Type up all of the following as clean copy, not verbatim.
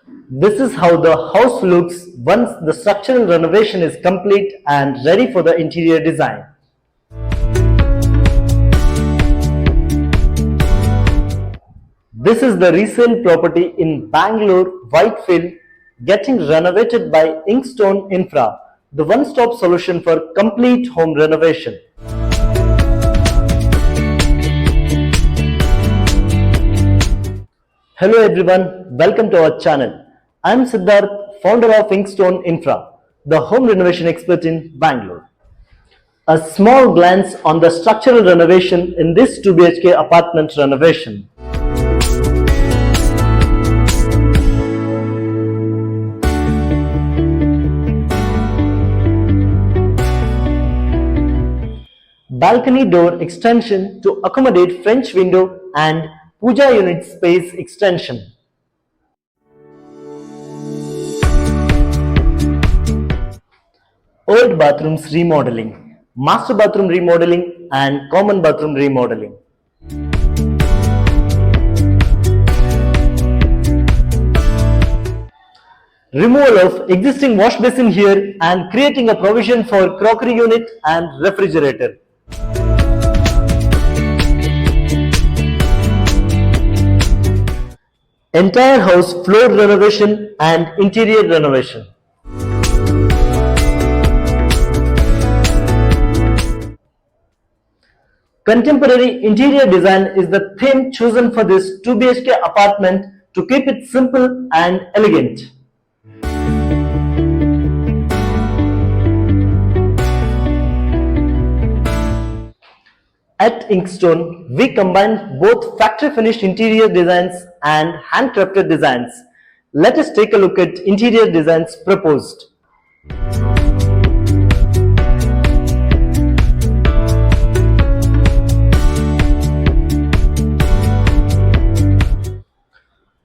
This is how the house looks once the structural renovation is complete and ready for the interior design. This is the resale property in Bangalore, Whitefield, getting renovated by Inkstone Infra, the one-stop solution for complete home renovation. Hello everyone, welcome to our channel. I am Siddharth, founder of Inkstone Infra, the home renovation expert in Bangalore. A small glance on the structural renovation in this 2 BHK apartment renovation. Balcony door extension to accommodate French window and Pooja unit space extension. Old bathrooms remodeling, master bathroom remodeling and common bathroom remodeling. Removal of existing wash basin here and creating a provision for crockery unit and refrigerator. Entire house floor renovation and interior renovation. Contemporary interior design is the theme chosen for this 2 BHK apartment to keep it simple and elegant. At Inkstone, we combine both factory finished interior designs and handcrafted designs. Let us take a look at interior designs proposed.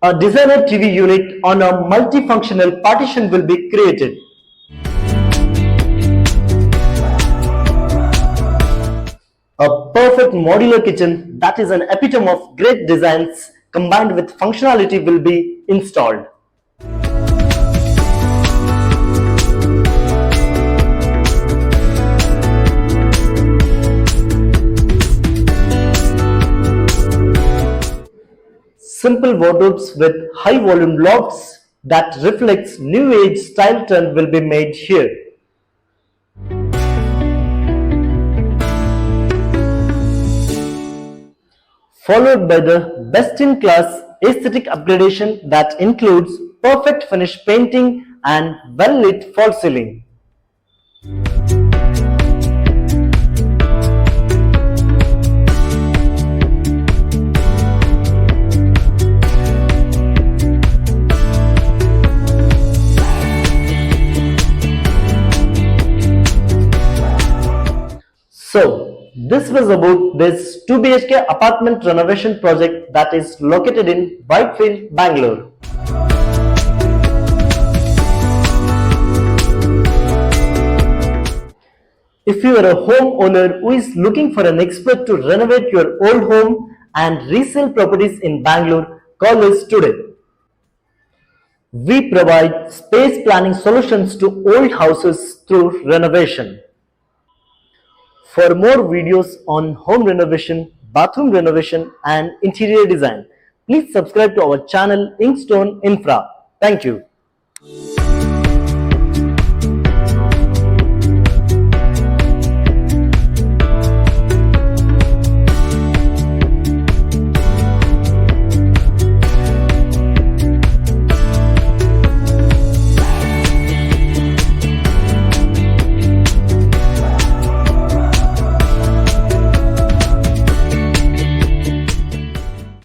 A designer TV unit on a multifunctional partition will be created. A perfect modular kitchen that is an epitome of great designs combined with functionality will be installed. Simple wardrobes with high volume lofts that reflects new age style trend will be made here. Followed by the best-in-class aesthetic upgradation that includes perfect finish painting and well-lit false ceiling. So, this was about this 2 BHK apartment renovation project that is located in Whitefield, Bangalore. If you are a homeowner who is looking for an expert to renovate your old home and resell properties in Bangalore, call us today. We provide space planning solutions to old houses through renovation. For more videos on home renovation, bathroom renovation and interior design, please subscribe to our channel Inkstone Infra. Thank you.